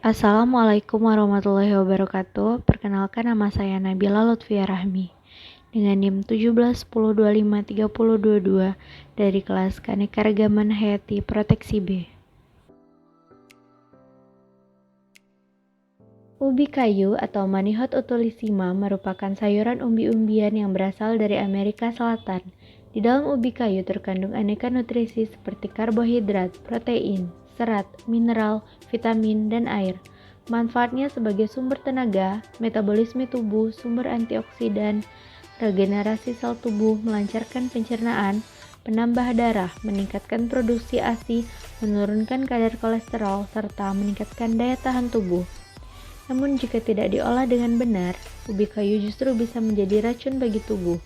Assalamualaikum warahmatullahi wabarakatuh. Perkenalkan, nama saya Nabila Lutfia Rahmi dengan NIM 1710253022 dari kelas Keanekaragaman Hayati Proteksi B. Ubi kayu atau Manihot utulissima merupakan sayuran umbi-umbian yang berasal dari Amerika Selatan. Di dalam ubi kayu terkandung aneka nutrisi seperti karbohidrat, protein, serat, mineral, vitamin, dan air. Manfaatnya sebagai sumber tenaga, metabolisme tubuh, sumber antioksidan, regenerasi sel tubuh, melancarkan pencernaan, penambah darah, meningkatkan produksi ASI, menurunkan kadar kolesterol, serta meningkatkan daya tahan tubuh. Namun jika tidak diolah dengan benar, ubi kayu justru bisa menjadi racun bagi tubuh.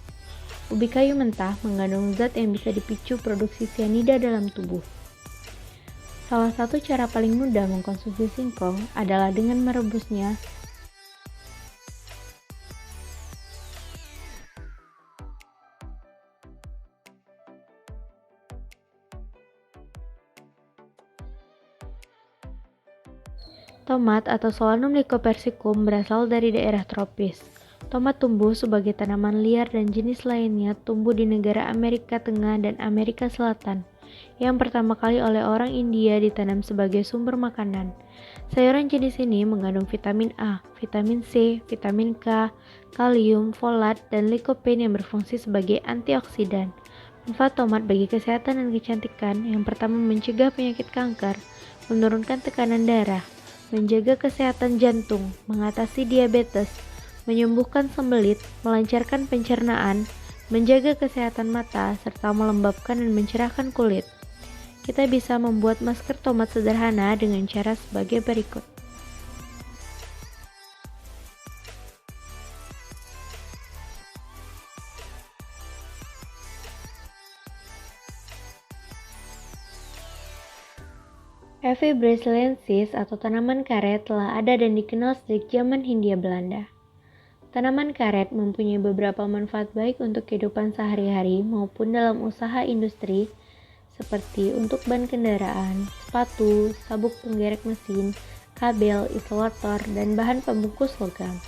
Ubi kayu mentah mengandung zat yang bisa dipicu produksi sianida dalam tubuh. Salah satu cara paling mudah mengkonsumsi singkong adalah dengan merebusnya. Tomat atau Solanum lycopersicum berasal dari daerah tropis. Tomat tumbuh sebagai tanaman liar dan jenis lainnya tumbuh di negara Amerika Tengah dan Amerika Selatan. Yang pertama kali oleh orang India ditanam sebagai sumber makanan. Sayuran jenis ini mengandung vitamin A, vitamin C, vitamin K, kalium, folat, dan lycopene yang berfungsi sebagai antioksidan. Manfaat tomat bagi kesehatan dan kecantikan yang pertama mencegah penyakit kanker, menurunkan tekanan darah, menjaga kesehatan jantung, mengatasi diabetes, menyembuhkan sembelit, melancarkan pencernaan, menjaga kesehatan mata, serta melembabkan dan mencerahkan kulit. Kita bisa membuat masker tomat sederhana dengan cara sebagai berikut. Eve brasiliensis atau tanaman karet telah ada dan dikenal sejak zaman Hindia Belanda. Tanaman karet mempunyai beberapa manfaat baik untuk kehidupan sehari-hari maupun dalam usaha industri, seperti untuk ban kendaraan, sepatu, sabuk penggerak mesin, kabel, isolator, dan bahan pembungkus logam.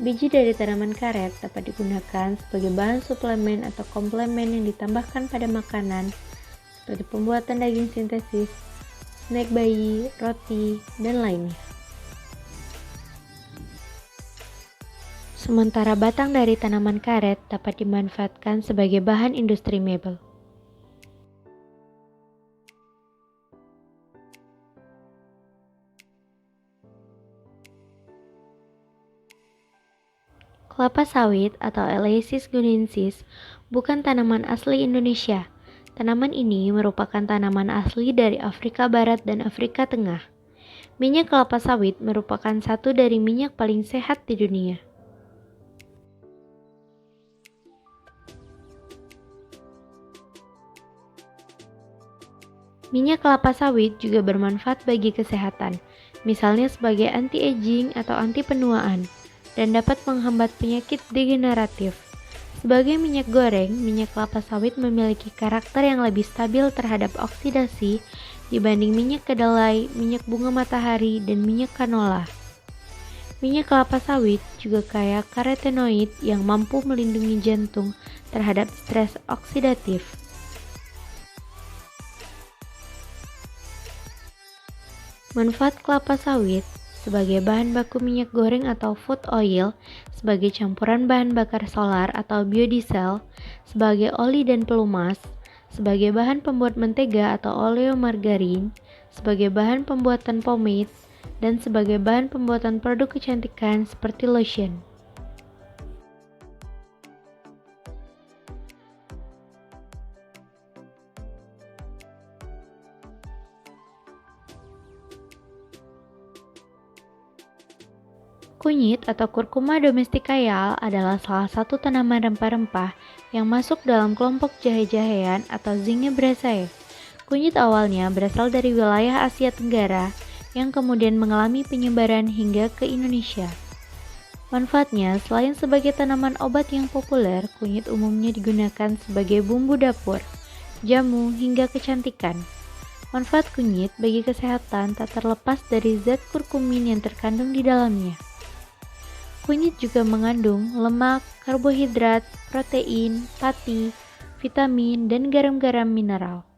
Biji dari tanaman karet dapat digunakan sebagai bahan suplemen atau komplemen yang ditambahkan pada makanan, seperti pembuatan daging sintesis, snack bayi, roti, dan lainnya. Sementara batang dari tanaman karet dapat dimanfaatkan sebagai bahan industri mebel. Kelapa sawit atau Elaeis guinensis bukan tanaman asli Indonesia. Tanaman ini merupakan tanaman asli dari Afrika Barat dan Afrika Tengah. Minyak kelapa sawit merupakan satu dari minyak paling sehat di dunia. Minyak kelapa sawit juga bermanfaat bagi kesehatan, misalnya sebagai anti-aging atau anti penuaan, dan dapat menghambat penyakit degeneratif. Sebagai minyak goreng, minyak kelapa sawit memiliki karakter yang lebih stabil terhadap oksidasi dibanding minyak kedelai, minyak bunga matahari, dan minyak canola. Minyak kelapa sawit juga kaya karotenoid yang mampu melindungi jantung terhadap stres oksidatif. Manfaat kelapa sawit sebagai bahan baku minyak goreng atau food oil, sebagai campuran bahan bakar solar atau biodiesel, sebagai oli dan pelumas, sebagai bahan pembuat mentega atau oleomargarin, sebagai bahan pembuatan pomade, dan sebagai bahan pembuatan produk kecantikan seperti lotion. Kunyit atau Curcuma domesticale adalah salah satu tanaman rempah-rempah yang masuk dalam kelompok jahe-jahean atau Zingibraceae. Kunyit awalnya berasal dari wilayah Asia Tenggara yang kemudian mengalami penyebaran hingga ke Indonesia. Manfaatnya, selain sebagai tanaman obat yang populer, kunyit umumnya digunakan sebagai bumbu dapur, jamu, hingga kecantikan. Manfaat kunyit bagi kesehatan tak terlepas dari zat kurkumin yang terkandung di dalamnya. Kunyit juga mengandung lemak, karbohidrat, protein, pati, vitamin, dan garam-garam mineral.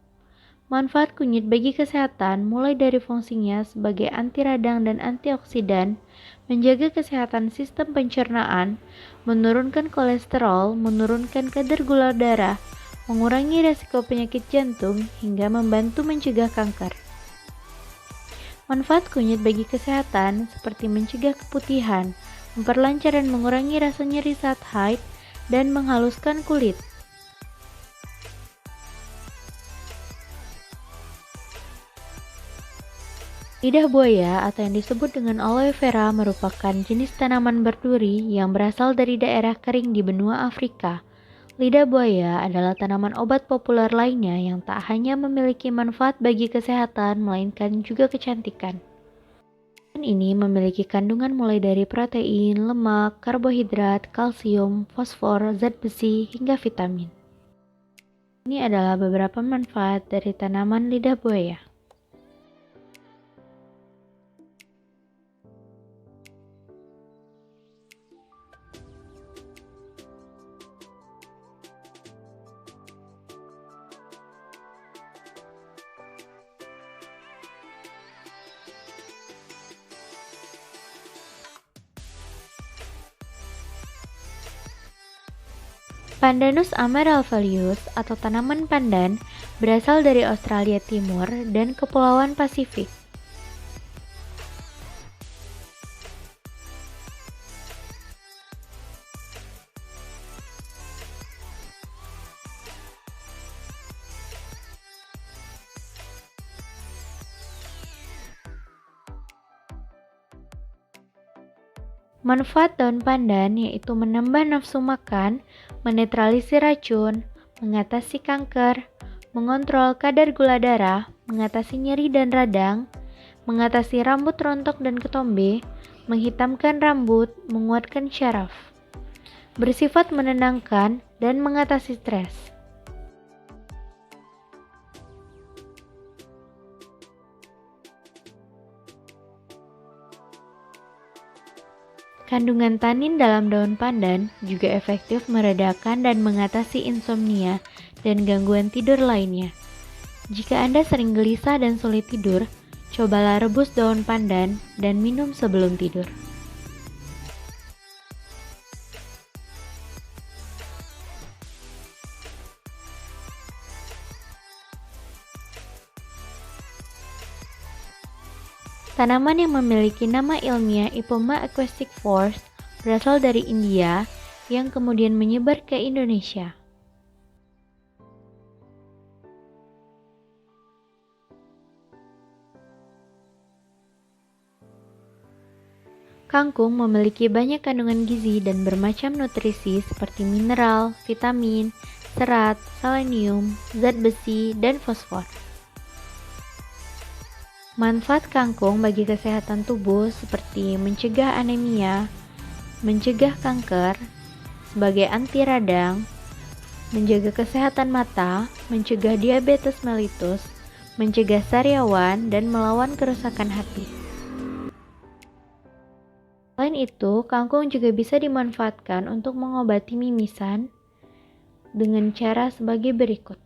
Manfaat kunyit bagi kesehatan mulai dari fungsinya sebagai anti radang dan antioksidan, menjaga kesehatan sistem pencernaan, menurunkan kolesterol, menurunkan kadar gula darah, mengurangi resiko penyakit jantung, hingga membantu mencegah kanker. Manfaat kunyit bagi kesehatan seperti mencegah keputihan, memperlancar dan mengurangi rasa nyeri saat haid, dan menghaluskan kulit. Lidah buaya atau yang disebut dengan aloe vera merupakan jenis tanaman berduri yang berasal dari daerah kering di benua Afrika. Lidah buaya adalah tanaman obat populer lainnya yang tak hanya memiliki manfaat bagi kesehatan, melainkan juga kecantikan. Tanaman ini memiliki kandungan mulai dari protein, lemak, karbohidrat, kalsium, fosfor, zat besi, hingga vitamin. Ini adalah beberapa manfaat dari tanaman lidah buaya. Pandanus amaralvalius atau tanaman pandan berasal dari Australia Timur dan Kepulauan Pasifik. Manfaat daun pandan yaitu menambah nafsu makan, menetralisir racun, mengatasi kanker, mengontrol kadar gula darah, mengatasi nyeri dan radang, mengatasi rambut rontok dan ketombe, menghitamkan rambut, menguatkan syaraf, bersifat menenangkan, dan mengatasi stres. Kandungan tanin dalam daun pandan juga efektif meredakan dan mengatasi insomnia dan gangguan tidur lainnya. Jika Anda sering gelisah dan sulit tidur, cobalah rebus daun pandan dan minum sebelum tidur. Tanaman yang memiliki nama ilmiah Ipoma aquatiformis berasal dari India yang kemudian menyebar ke Indonesia. Kangkung memiliki banyak kandungan gizi dan bermacam nutrisi seperti mineral, vitamin, serat, selenium, zat besi, dan fosfor. Manfaat kangkung bagi kesehatan tubuh seperti mencegah anemia, mencegah kanker, sebagai anti radang, menjaga kesehatan mata, mencegah diabetes mellitus, mencegah sariawan, dan melawan kerusakan hati. Selain itu, kangkung juga bisa dimanfaatkan untuk mengobati mimisan dengan cara sebagai berikut.